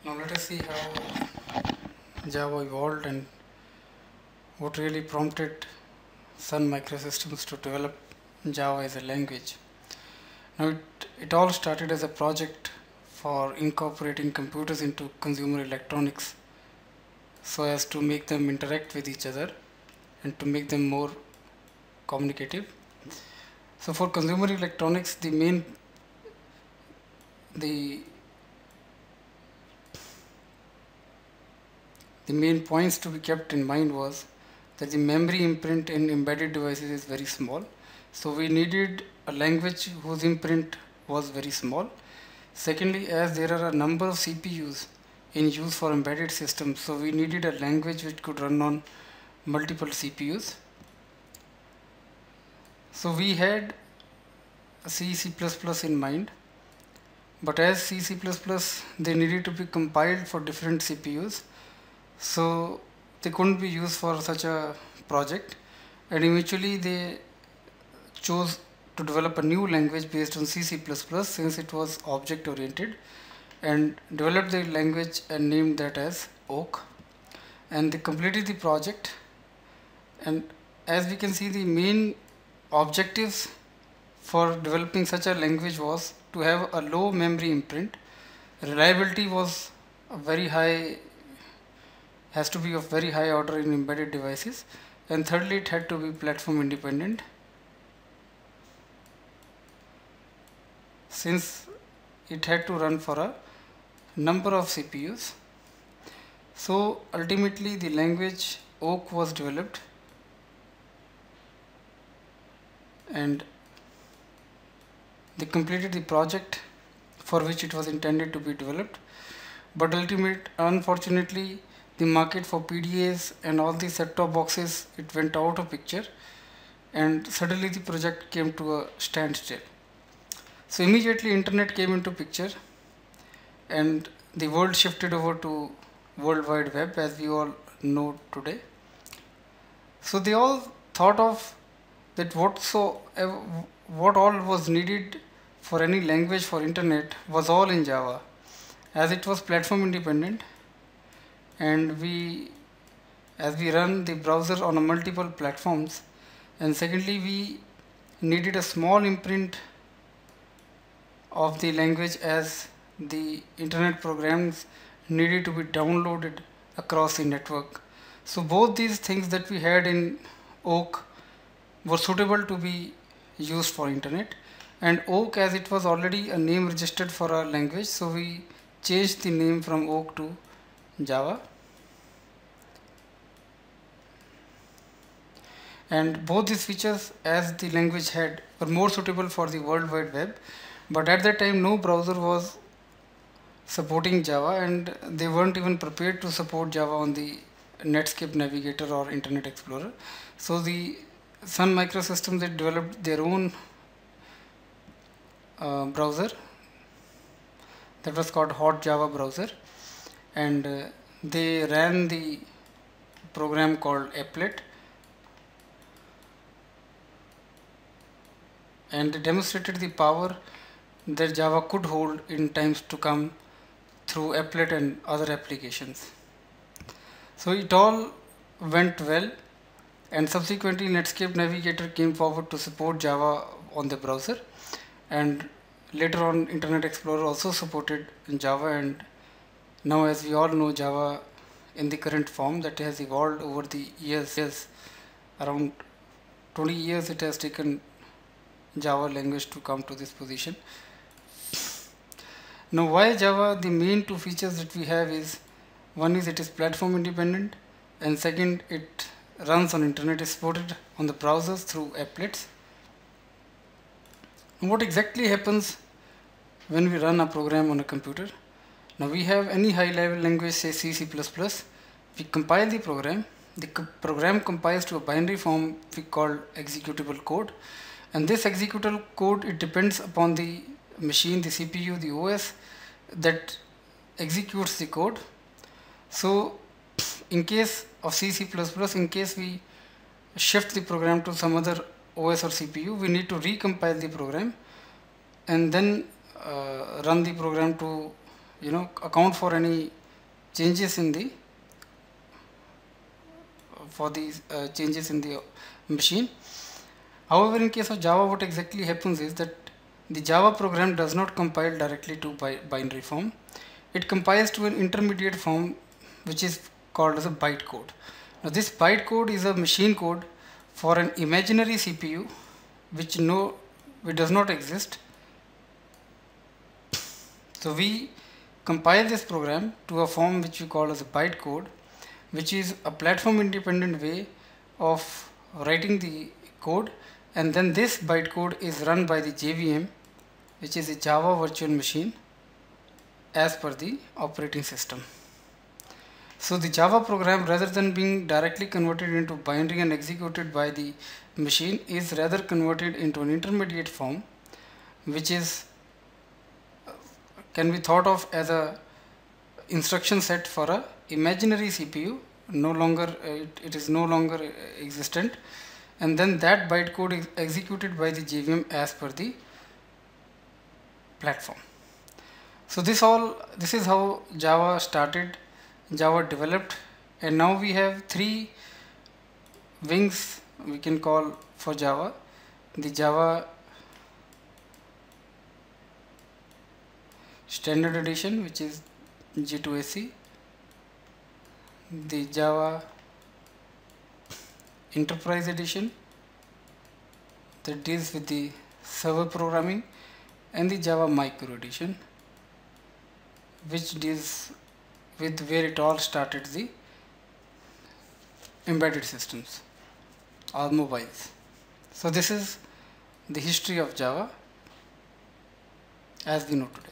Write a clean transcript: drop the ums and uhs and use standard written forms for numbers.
Now let us see how Java evolved and what really prompted Sun Microsystems to develop Java as a language. Now it all started as a project for incorporating computers into consumer electronics so as to make them interact with each other and to make them more communicative. So for consumer electronics, the main points to be kept in mind was that the memory imprint in embedded devices is very small. So we needed a language whose imprint was very small. Secondly, as there are a number of CPUs in use for embedded systems, so we needed a language which could run on multiple CPUs. So we had C, C++ in mind, but as C, C++ they needed to be compiled for different CPUs, so they couldn't be used for such a project, and eventually they chose to develop a new language based on C, C++ since it was object oriented, and developed the language and named that as Oak, and they completed the project. And as we can see, the main objectives for developing such a language was to have a low memory imprint, reliability was a very high, has to be of very high order in embedded devices, and thirdly it had to be platform independent since it had to run for a number of CPUs. So ultimately the language Oak was developed, and they completed the project for which it was intended to be developed, but unfortunately the market for PDAs and all these set-top boxes, it went out of picture, and suddenly the project came to a standstill. So immediately internet came into picture and the world shifted over to World Wide Web as we all know today. So they all thought of that what all was needed for any language for internet was all in Java, as it was platform independent, and as we run the browser on a multiple platforms, and secondly we needed a small imprint of the language as the internet programs needed to be downloaded across the network. So both these things that we had in Oak were suitable to be used for internet, and Oak, as it was already a name registered for our language, so we changed the name from Oak to Java. And both these features as the language had were more suitable for the World Wide Web, but at that time no browser was supporting Java, and they weren't even prepared to support Java on the Netscape Navigator or Internet Explorer. So the Sun Microsystems, they developed their own browser that was called Hot Java browser, and they ran the program called Applet, and they demonstrated the power that Java could hold in times to come through Applet and other applications. So it all went well, and subsequently Netscape Navigator came forward to support Java on the browser, and later on Internet Explorer also supported Java, and now as we all know, Java in the current form that has evolved over the years, around 20 years it has taken Java language to come to this position. Now why Java? The main two features that we have is, one is it is platform independent, and second it runs on internet, is supported on the browsers through applets. And what exactly happens when we run a program on a computer? Now we have any high level language, say C, C++, we compile the program compiles to a binary form we call executable code, and this executable code, it depends upon the machine, the CPU, the OS that executes the code. So in case of C, C++, in case we shift the program to some other OS or CPU, we need to recompile the program and then run the program to account for any changes in the changes in the machine. However, in case of Java, what exactly happens is that the Java program does not compile directly to binary form. It compiles to an intermediate form which is called as a bytecode. Now this bytecode is a machine code for an imaginary CPU which does not exist. So we compile this program to a form which we call as a bytecode, which is a platform independent way of writing the code, and then this bytecode is run by the JVM, which is a Java virtual machine, as per the operating system. So the Java program, rather than being directly converted into binary and executed by the machine, is rather converted into an intermediate form, which is can be thought of as a instruction set for a imaginary CPU. No longer it is no longer existent, and then that bytecode is executed by the JVM as per the platform. So this is how Java started, Java developed, and now we have three wings we can call for Java: the Java Standard Edition, which is J2SE, the Java Enterprise Edition that deals with the server programming, and the Java Micro Edition, which deals with where it all started, the embedded systems or mobiles. So this is the history of Java as we know today.